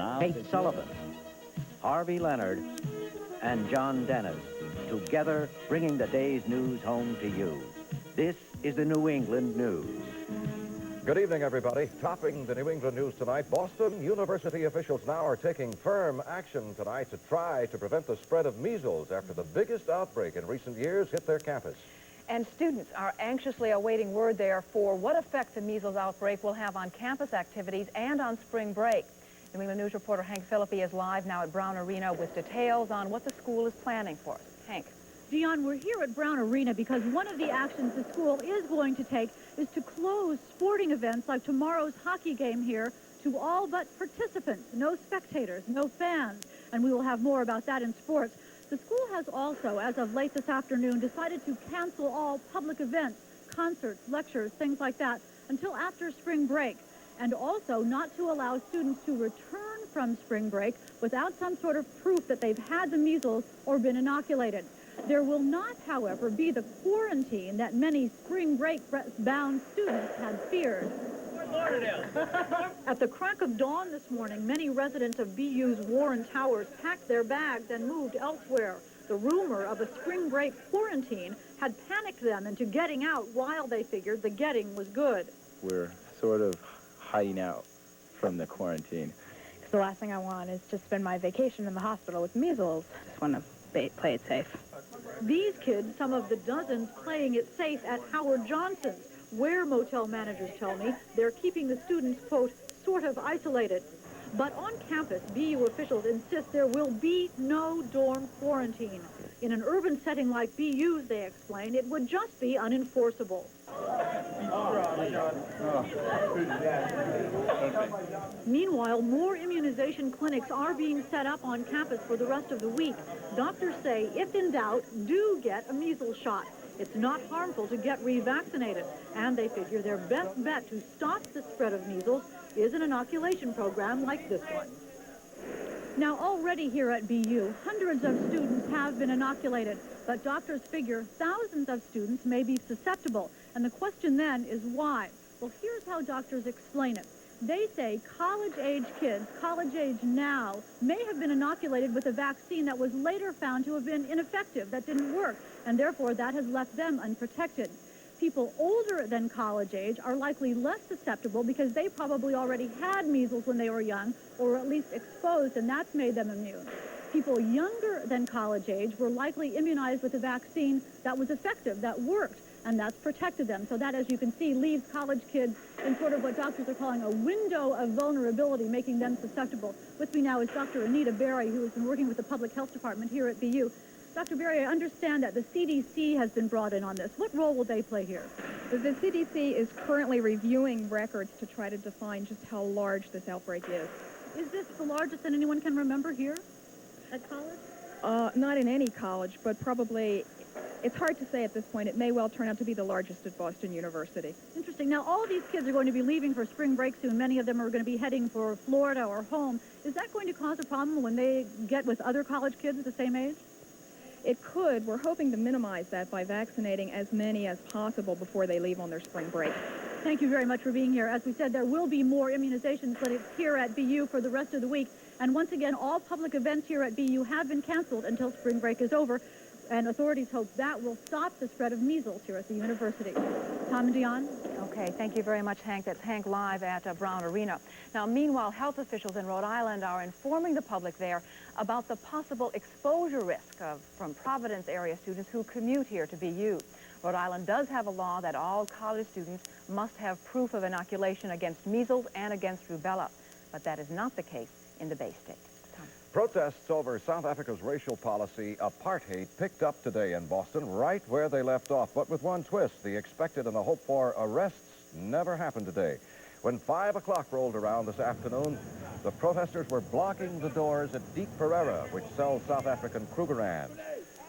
now, Kate Sullivan, Harvey Leonard, and John Dennis, together bringing the day's news home to you. This is the New England News. Good evening, everybody. Topping the New England news tonight, Boston University officials now are taking firm action tonight to try to prevent the spread of measles after the biggest outbreak in recent years hit their campus. And students are anxiously awaiting word there for what effect the measles outbreak will have on campus activities and on spring break. New England News reporter Hank Phillippi is live now at Brown Arena with details on what the school is planning for us. Hank. Dion, we're here at Brown Arena because one of the actions the school is going to take is to close sporting events like tomorrow's hockey game here to all but participants, no spectators, no fans, and we will have more about that in sports. The school has also, as of late this afternoon, decided to cancel all public events, concerts, lectures, things like that, until after spring break, and also not to allow students to return from spring break without some sort of proof that they've had the measles or been inoculated. There will not, however, be the quarantine that many spring break-bound students had feared. At the crack of dawn this morning, many residents of BU's Warren Towers packed their bags and moved elsewhere. The rumor of a spring break quarantine had panicked them into getting out while they figured the getting was good. We're sort of hiding out from the quarantine. The last thing I want is to spend my vacation in the hospital with measles. Just want to play it safe. These kids, some of the dozens playing it safe at Howard Johnson's, where motel managers tell me they're keeping the students, quote, sort of isolated. But on campus, BU officials insist there will be no dorm quarantine. In an urban setting like BU's, they explain, it would just be unenforceable. Meanwhile, more immunization clinics are being set up on campus for the rest of the week. Doctors say, if in doubt, do get a measles shot. It's not harmful to get revaccinated, and they figure their best bet to stop the spread of measles is an inoculation program like this one. Now, already here at BU, hundreds of students have been inoculated, but doctors figure thousands of students may be susceptible, and the question then is why? Well, here's how doctors explain it. They say college-age kids, college-age now, may have been inoculated with a vaccine that was later found to have been ineffective, that didn't work, and therefore that has left them unprotected. People older than college age are likely less susceptible because they probably already had measles when they were young, or at least exposed, and that's made them immune. People younger than college age were likely immunized with a vaccine that was effective, that worked, and that's protected them. So that, as you can see, leaves college kids in sort of what doctors are calling a window of vulnerability, making them susceptible. With me now is Dr. Anita Berry, who has been working with the Public Health Department here at BU. Dr. Berry, I understand that the CDC has been brought in on this. What role will they play here? The CDC is currently reviewing records to try to define just how large this outbreak is. Is this the largest that anyone can remember here at college? Not in any college, but probably, it's hard to say at this point. It may well turn out to be the largest at Boston University. Interesting. Now, all of these kids are going to be leaving for spring break soon. Many of them are going to be heading for Florida or home. Is that going to cause a problem when they get with other college kids at the same age? It could. We're hoping to minimize that by vaccinating as many as possible before they leave on their spring break. Thank you very much for being here. As we said, there will be more immunization clinics here at BU for the rest of the week. And once again, all public events here at BU have been canceled until spring break is over. And authorities hope that will stop the spread of measles here at the university. Tom and Dion? Okay, thank you very much, Hank. That's Hank live at Brown Arena. Now, meanwhile, health officials in Rhode Island are informing the public there about the possible exposure risk from Providence area students who commute here to BU. Rhode Island does have a law that all college students must have proof of inoculation against measles and against rubella, but that is not the case in the Bay State. Protests over South Africa's racial policy, apartheid, picked up today in Boston, right where they left off, but with one twist. The expected and the hoped for arrests never happened today. When 5 o'clock rolled around this afternoon, the protesters were blocking the doors at Deep Pereira, which sells South African Krugerrand.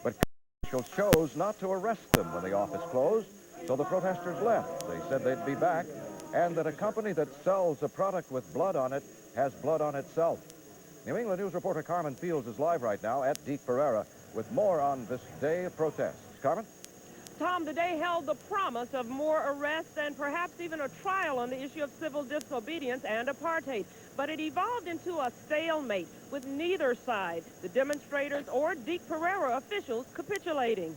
But officials chose not to arrest them when the office closed, so the protesters left. They said they'd be back, and that a company that sells a product with blood on it has blood on itself. New England News reporter Carmen Fields is live right now at Deep Pereira with more on this day of protests. Carmen? Tom, the day held the promise of more arrests and perhaps even a trial on the issue of civil disobedience and apartheid. but it evolved into a stalemate with neither side, the demonstrators or Deke Pereira officials, capitulating.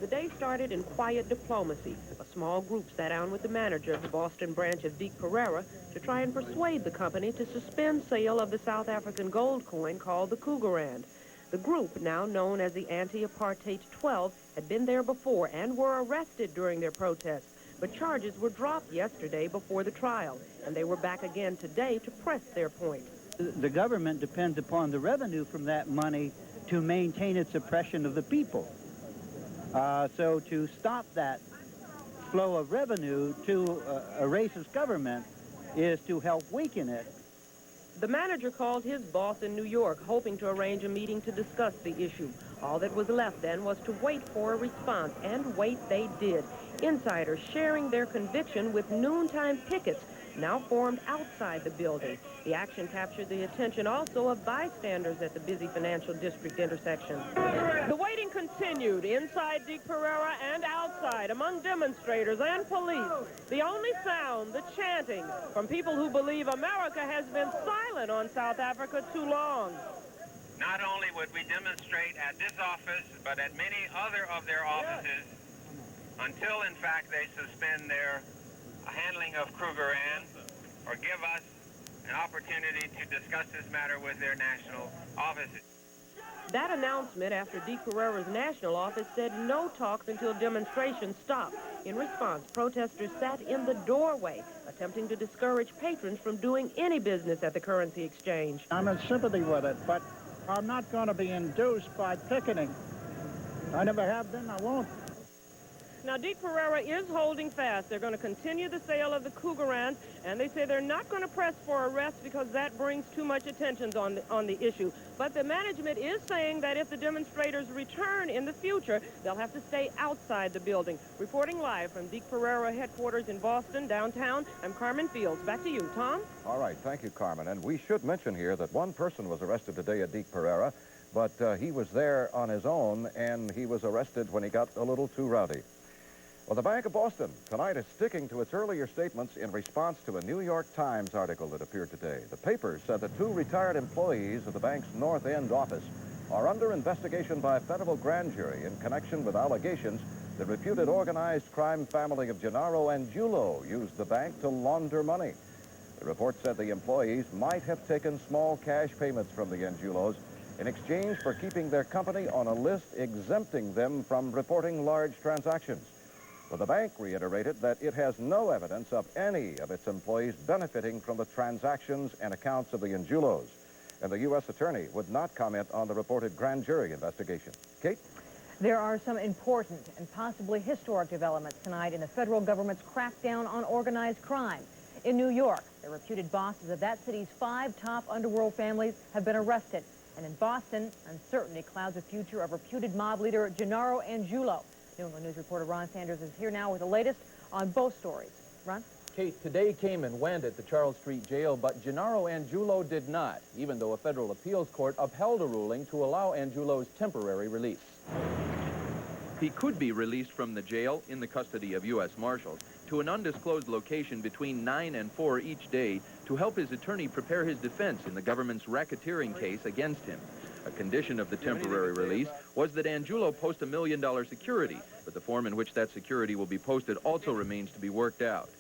The day started in quiet diplomacy. A small group sat down with the manager of the Boston branch of Deke Pereira to try and persuade the company to suspend sale of the South African gold coin called the Cougarand. The group, now known as the Anti-Apartheid 12, had been there before and were arrested during their protests. But charges were dropped yesterday before the trial, and they were back again today to press their point. The government depends upon the revenue from that money to maintain its oppression of the people. So to stop that flow of revenue to a racist government is to help weaken it. The manager called his boss in New York, hoping to arrange a meeting to discuss the issue. All that was left then was to wait for a response, and wait they did. Insiders sharing their conviction with noontime pickets now formed outside the building. The action captured the attention also of bystanders at the busy financial district intersection. The waiting continued inside Deke Pereira and outside among demonstrators and police. The only sound, the chanting from people who believe America has been silent on South Africa too long. Not only would we demonstrate at this office, but at many other of their offices until, in fact, they suspend their handling of Cougarand or give us an opportunity to discuss this matter with their national offices. That announcement after Deke Pereira's national office said no talks until demonstrations stopped. In response, protesters sat in the doorway, attempting to discourage patrons from doing any business at the currency exchange. I'm in sympathy with it, but I'm not going to be induced by picketing. I never have been, I won't. Now, Deke Pereira is holding fast. They're going to continue the sale of the Cougarand, and they say they're not going to press for arrest because that brings too much attention on the issue. But the management is saying that if the demonstrators return in the future, they'll have to stay outside the building. Reporting live from Deke Pereira headquarters in Boston, downtown, I'm Carmen Fields. Back to you, Tom. All right, thank you, Carmen. And we should mention here that one person was arrested today at Deke Pereira, but he was there on his own, and he was arrested when he got a little too rowdy. Well, the Bank of Boston tonight is sticking to its earlier statements in response to a New York Times article that appeared today. The paper said that 2 retired employees of the bank's North End office are under investigation by a federal grand jury in connection with allegations the reputed organized crime family of Gennaro and Giulio used the bank to launder money. The report said the employees might have taken small cash payments from the Angiulos in exchange for keeping their company on a list exempting them from reporting large transactions. Well, the bank reiterated that it has no evidence of any of its employees benefiting from the transactions and accounts of the Angiulos. And the U.S. attorney would not comment on the reported grand jury investigation. Kate? There are some important and possibly historic developments tonight in the federal government's crackdown on organized crime. In New York, the reputed bosses of that city's 5 top underworld families have been arrested. And in Boston, uncertainty clouds the future of reputed mob leader Gennaro and Giulio. New England News reporter Ron Sanders is here now with the latest on both stories. Ron? Kate, today came and went at the Charles Street jail, but Gennaro Angiulo did not, even though a federal appeals court upheld a ruling to allow Angiulo's temporary release. He could be released from the jail in the custody of U.S. Marshals to an undisclosed location between 9 and 4 each day to help his attorney prepare his defense in the government's racketeering case against him. A condition of the temporary release was that Angiulo post $1 million security, but the form in which that security will be posted also remains to be worked out.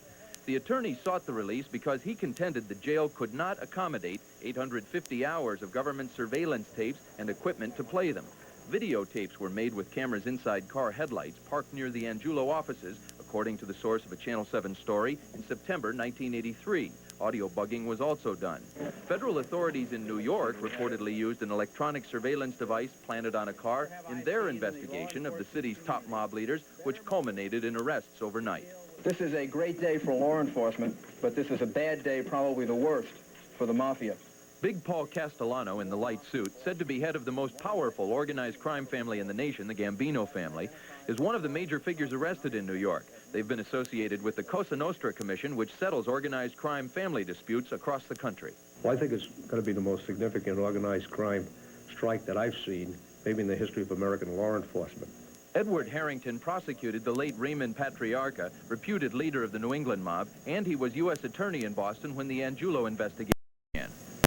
The attorney sought the release because he contended the jail could not accommodate 850 hours of government surveillance tapes and equipment to play them. Videotapes were made with cameras inside car headlights parked near the Angiulo offices, according to the source of a Channel 7 story in September 1983. Audio bugging was also done. Federal authorities in New York reportedly used an electronic surveillance device planted on a car in their investigation of the city's top mob leaders, which culminated in arrests overnight. This is a great day for law enforcement, but this is a bad day, probably the worst, for the mafia. Big Paul Castellano in the light suit, said to be head of the most powerful organized crime family in the nation, the Gambino family, is one of the major figures arrested in New York. They've been associated with the Cosa Nostra Commission, which settles organized crime family disputes across the country. Well, I think it's going to be the most significant organized crime strike that I've seen, maybe in the history of American law enforcement. Edward Harrington prosecuted the late Raymond Patriarca, reputed leader of the New England mob, and he was U.S. attorney in Boston when the Angiulo investigation began.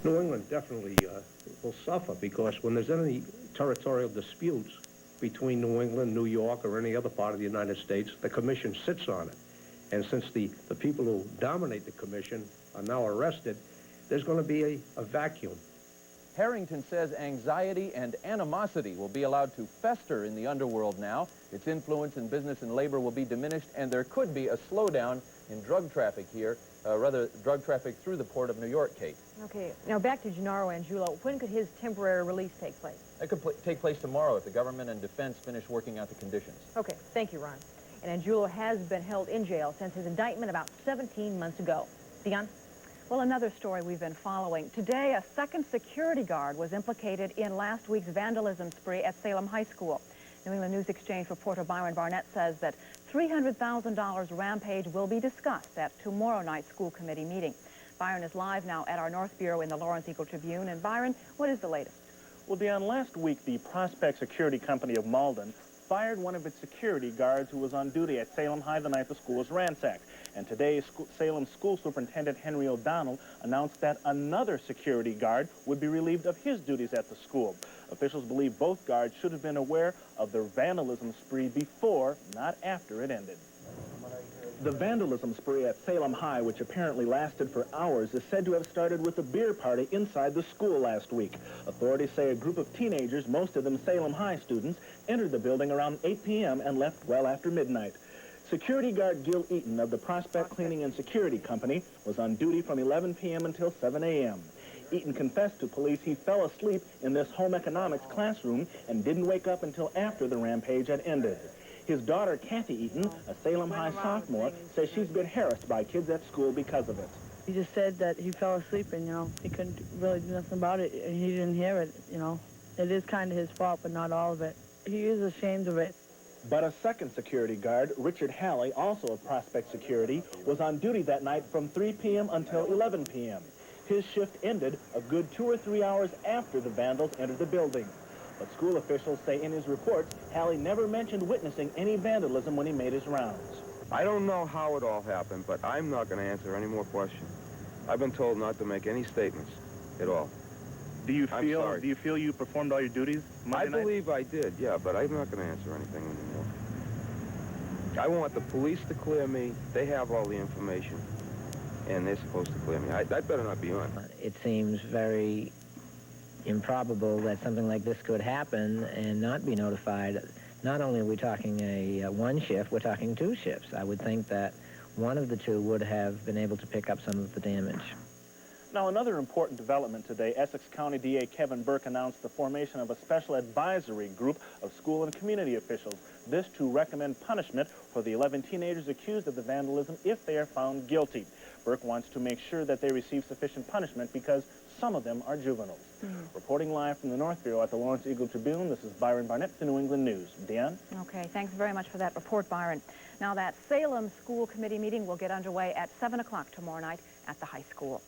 New England definitely will suffer because when there's any territorial disputes between New England, New York, or any other part of the United States, the commission sits on it. And since the people who dominate the commission are now arrested, there's going to be a vacuum. Harrington says anxiety and animosity will be allowed to fester in the underworld now. Its influence in business and labor will be diminished, and there could be a slowdown in drug traffic here, drug traffic through the port of New York, Kate. Okay, now back to Gennaro Angiulo. When could his temporary release take place? It could take place tomorrow if the government and defense finish working out the conditions. Okay, thank you, Ron. And Angiulo has been held in jail since his indictment about 17 months ago. Dion? Well, another story we've been following. Today, a second security guard was implicated in last week's vandalism spree at Salem High School. New England News Exchange reporter Byron Bartlett says that $300,000 rampage will be discussed at tomorrow night's school committee meeting. Byron is live now at our North Bureau in the Lawrence Eagle Tribune. And Byron, what is the latest? Well, Dion, last week, the Prospect Security Company of Malden fired one of its security guards who was on duty at Salem High the night the school was ransacked. And today, Salem School Superintendent Henry O'Donnell announced that another security guard would be relieved of his duties at the school. Officials believe both guards should have been aware of their vandalism spree before, not after it ended. The vandalism spree at Salem High, which apparently lasted for hours, is said to have started with a beer party inside the school last week. Authorities say a group of teenagers, most of them Salem High students, entered the building around 8 p.m. and left well after midnight. Security guard Gil Eaton of the Prospect Cleaning and Security Company was on duty from 11 p.m. until 7 a.m. Eaton confessed to police he fell asleep in this home economics classroom and didn't wake up until after the rampage had ended. His daughter, Kathy Eaton, a Salem High sophomore, says she's been harassed by kids at school because of it. He just said that he fell asleep and, he couldn't really do nothing about it, and he didn't hear it, It is kind of his fault, but not all of it. He is ashamed of it. But a second security guard, Richard Halley, also of Prospect Security, was on duty that night from 3 p.m. until 11 p.m. His shift ended a good 2 or 3 hours after the vandals entered the building. But school officials say in his reports, Halley never mentioned witnessing any vandalism when he made his rounds. I don't know how it all happened, but I'm not going to answer any more questions. I've been told not to make any statements at all. Do you feel you performed all your duties Monday night? I believe I did, yeah, but I'm not going to answer anything anymore. I want the police to clear me. They have all the information, and they're supposed to clear me. I better not be on. It seems very improbable that something like this could happen and not be notified. Not only are we talking one shift, we're talking 2 shifts. I would think that one of the 2 would have been able to pick up some of the damage. Now, another important development today, Essex County DA Kevin Burke announced the formation of a special advisory group of school and community officials. This to recommend punishment for the 11 teenagers accused of the vandalism if they are found guilty. Burke wants to make sure that they receive sufficient punishment because some of them are juveniles. Reporting live from the North Bureau at the Lawrence Eagle Tribune, this is Byron Bartlett, the New England News. Dion? Okay, thanks very much for that report, Byron. Now, that Salem School Committee meeting will get underway at 7 o'clock tomorrow night at the high school.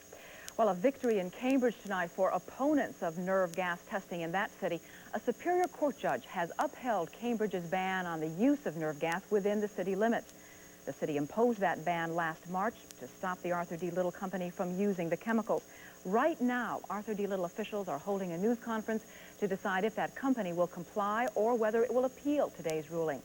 Well, a victory in Cambridge tonight for opponents of nerve gas testing in that city. A Superior Court judge has upheld Cambridge's ban on the use of nerve gas within the city limits. The city imposed that ban last March to stop the Arthur D. Little Company from using the chemicals. Right now, Arthur D. Little officials are holding a news conference to decide if that company will comply or whether it will appeal today's ruling.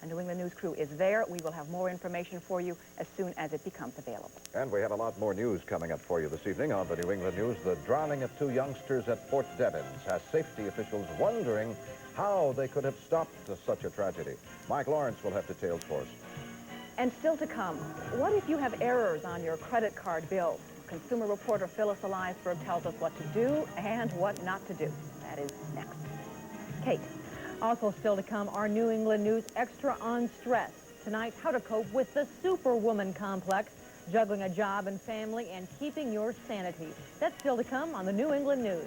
A New England News crew is there. We will have more information for you as soon as it becomes available. And we have a lot more news coming up for you this evening on the New England News. The drowning of 2 youngsters at Fort Devens has safety officials wondering how they could have stopped such a tragedy. Mike Lawrence will have details for us. And still to come, what if you have errors on your credit card bill? Consumer reporter Phyllis Eliasberg tells us what to do and what not to do. That is next. Kate. Also still to come, our New England News Extra on Stress. Tonight, how to cope with the superwoman complex, juggling a job and family, and keeping your sanity. That's still to come on the New England News.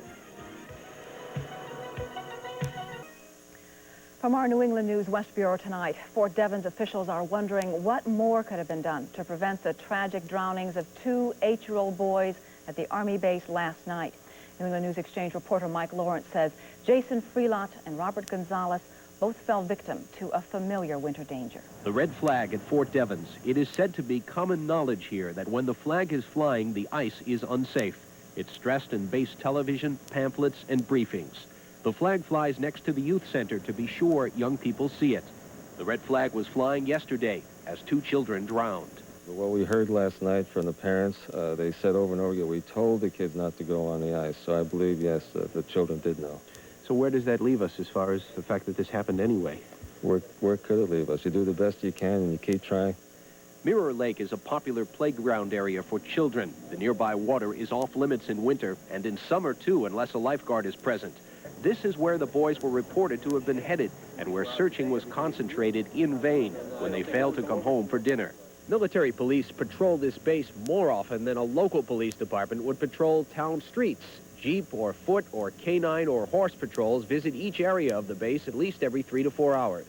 From our New England News West Bureau tonight, Fort Devens officials are wondering what more could have been done to prevent the tragic drownings of 2 8-year-old boys at the Army base last night. New England News Exchange reporter Mike Lawrence says Jason Freelot and Robert Gonzalez both fell victim to a familiar winter danger. The red flag at Fort Devens. It is said to be common knowledge here that when the flag is flying, the ice is unsafe. It's stressed in base television, pamphlets, and briefings. The flag flies next to the youth center to be sure young people see it. The red flag was flying yesterday as 2 children drowned. What we heard last night from the parents, they said over and over again, we told the kids not to go on the ice. So I believe, yes, the children did know. So where does that leave us as far as the fact that this happened anyway? Where could it leave us? You do the best you can and you keep trying. Mirror Lake is a popular playground area for children. The nearby water is off limits in winter and in summer too, unless a lifeguard is present. This is where the boys were reported to have been headed and where searching was concentrated in vain when they failed to come home for dinner. Military police patrol this base more often than a local police department would patrol town streets. Jeep or foot or canine or horse patrols visit each area of the base at least every 3 to 4 hours.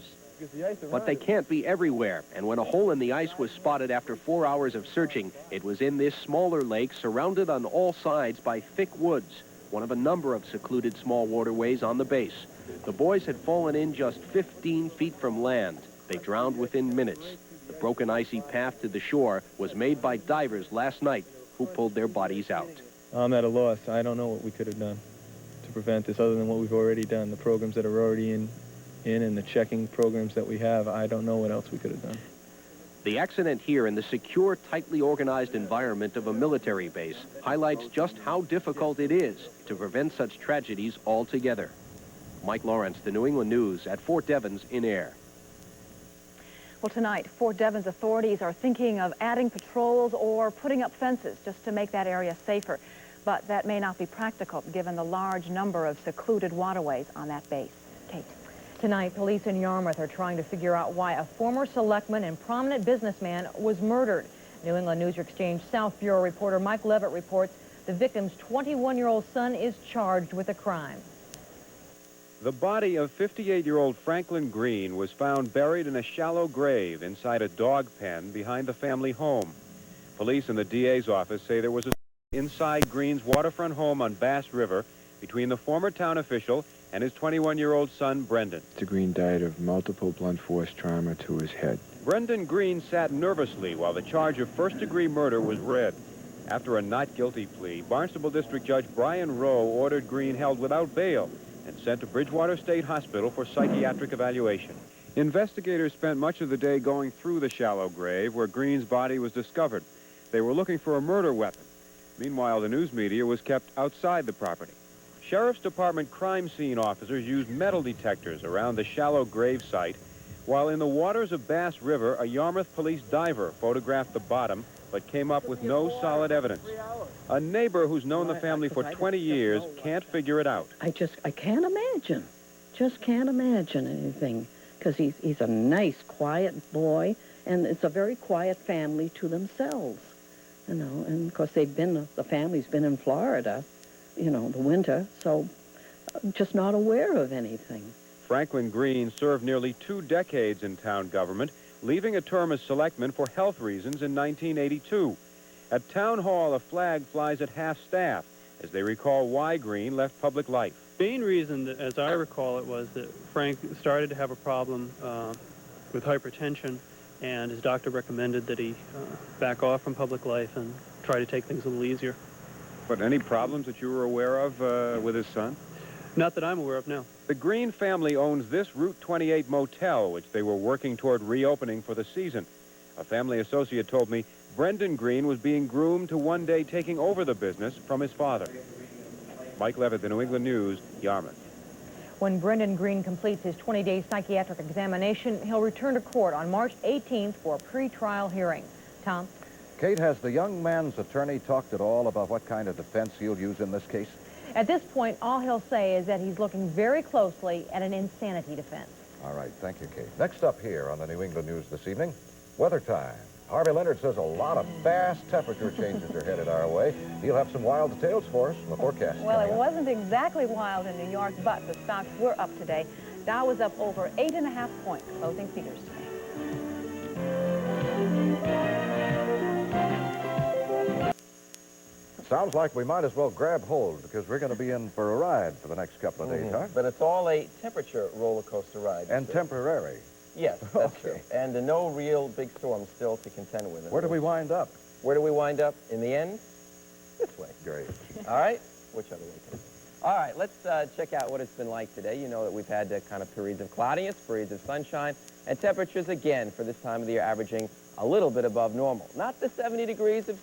But they can't be everywhere, and when a hole in the ice was spotted after 4 hours of searching, it was in this smaller lake surrounded on all sides by thick woods, one of a number of secluded small waterways on the base. The boys had fallen in just 15 feet from land. They drowned within minutes. The broken icy path to the shore was made by divers last night who pulled their bodies out. I'm at a loss. I don't know what we could have done to prevent this other than what we've already done. The programs that are already in and the checking programs that we have, I don't know what else we could have done. The accident here in the secure, tightly organized environment of a military base highlights just how difficult it is to prevent such tragedies altogether. Mike Lawrence, the New England News at Fort Devens in air. Well, tonight, Fort Devens authorities are thinking of adding patrols or putting up fences just to make that area safer. But that may not be practical given the large number of secluded waterways on that base. Kate. Tonight, police in Yarmouth are trying to figure out why a former selectman and prominent businessman was murdered. New England News Exchange South Bureau reporter Mike Levitt reports the victim's 21-year-old son is charged with a crime. The body of 58-year-old Franklin Green was found buried in a shallow grave inside a dog pen behind the family home. Police in the DA's office say there was a inside Green's waterfront home on Bass River between the former town official and his 21-year-old son, Brendan. Mr. Green died of multiple blunt force trauma to his head. Brendan Green sat nervously while the charge of first-degree murder was read. After a not guilty plea, Barnstable District Judge Brian Rowe ordered Green held without bail and sent to Bridgewater State Hospital for psychiatric evaluation. Investigators spent much of the day going through the shallow grave where Green's body was discovered. They were looking for a murder weapon. Meanwhile, the news media was kept outside the property. Sheriff's Department crime scene officers used metal detectors around the shallow grave site, while in the waters of Bass River, a Yarmouth police diver photographed the bottom but came up with no solid evidence. A neighbor who's known the family for 20 years can't figure it out. I can't imagine. Just can't imagine anything. Because he's a nice, quiet boy, and it's a very quiet family to themselves. You know, and of course the family's been in Florida, you know, the winter, so just not aware of anything. Franklin Green served nearly 2 decades in town government, leaving a term as selectman for health reasons in 1982. At Town Hall, a flag flies at half-staff as they recall why Green left public life. The main reason, as I recall it, was that Frank started to have a problem with hypertension, and his doctor recommended that he back off from public life and try to take things a little easier. But any problems that you were aware of with his son? Not that I'm aware of, no. The Green family owns this Route 28 motel, which they were working toward reopening for the season. A family associate told me Brendan Green was being groomed to one day taking over the business from his father. Mike Levitt, the New England News, Yarmouth. When Brendan Green completes his 20-day psychiatric examination, he'll return to court on March 18th for a pre-trial hearing. Tom? Kate, has the young man's attorney talked at all about what kind of defense he'll use in this case? At this point, all he'll say is that he's looking very closely at an insanity defense. All right, thank you, Kate. Next up here on the New England News this evening, weather time. Harvey Leonard says a lot of fast temperature changes are headed our way. He'll have some wild details for us in the forecast. Well, it wasn't exactly wild in New York, but the stocks were up today. Dow was up over 8.5 points, closing figures today. Sounds like we might as well grab hold because we're going to be in for a ride for the next couple of days, huh? But it's all a temperature roller coaster ride. And temporary. Yes, that's true. And no real big storm still to contend with. Where do we wind up? Where do we wind up in the end? This way. Great. All right? Which other way can it? All right, let's check out what it's been like today. You know that we've had kind of periods of cloudiness, periods of sunshine, and temperatures again for this time of the year averaging a little bit above normal. Not the 70 degrees of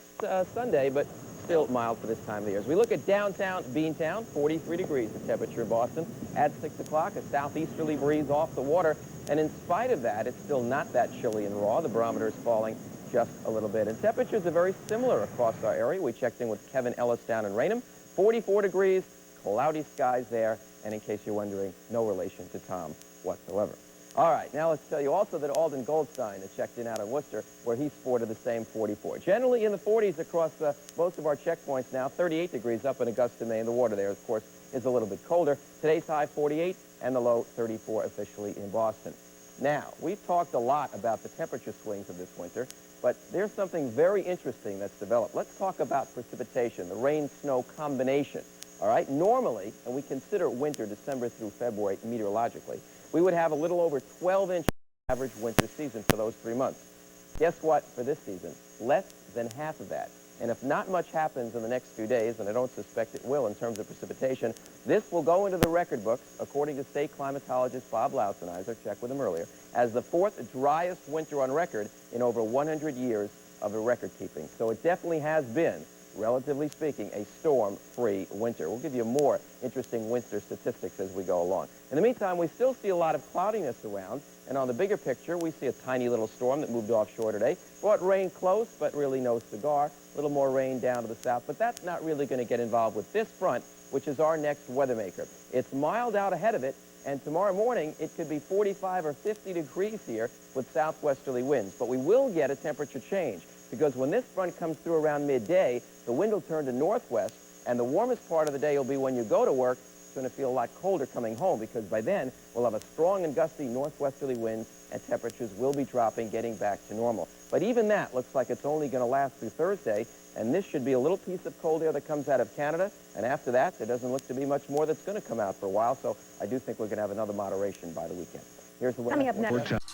Sunday, but still mild for this time of the year. As we look at downtown Beantown, 43 degrees the temperature in Boston. At 6 o'clock, a southeasterly breeze off the water, and in spite of that, it's still not that chilly and raw. The barometer is falling just a little bit. And temperatures are very similar across our area. We checked in with Kevin Ellis down in Raynham, 44 degrees. Cloudy skies there, and in case you're wondering, no relation to Tom whatsoever. All right, now let's tell you also that Alden Goldstein has checked in out of Worcester, where he sported the same 44. Generally in the 40s across most of our checkpoints now, 38 degrees up in Augusta, Maine. The water there, of course, is a little bit colder. Today's high 48 and the low 34 officially in Boston. Now, we've talked a lot about the temperature swings of this winter, but there's something very interesting that's developed. Let's talk about precipitation, the rain-snow combination. All right, normally, and we consider winter December through February meteorologically, we would have a little over 12 inches average winter season for those 3 months. Guess what for this season? Less than half of that. And if not much happens in the next few days, and I don't suspect it will in terms of precipitation, this will go into the record books, according to state climatologist Bob Lausenizer, checked with him earlier, as the 4th driest winter on record in over 100 years of the record keeping. So it definitely has been, relatively speaking, a storm-free winter. We'll give you more interesting winter statistics as we go along. In the meantime, we still see a lot of cloudiness around, and on the bigger picture, we see a tiny little storm that moved offshore today. Brought rain close, but really no cigar. A little more rain down to the south, but that's not really going to get involved with this front, which is our next weather maker. It's mild out ahead of it, and tomorrow morning, it could be 45 or 50 degrees here with southwesterly winds. But we will get a temperature change, because when this front comes through around midday, the wind will turn to northwest, and the warmest part of the day will be when you go to work. It's going to feel a lot colder coming home, because by then we'll have a strong and gusty northwesterly winds, and temperatures will be dropping, getting back to normal. But even that looks like it's only going to last through Thursday, and this should be a little piece of cold air that comes out of Canada, and after that, there doesn't look to be much more that's going to come out for a while, so I do think we're going to have another moderation by the weekend. Here's the weather. Coming up next.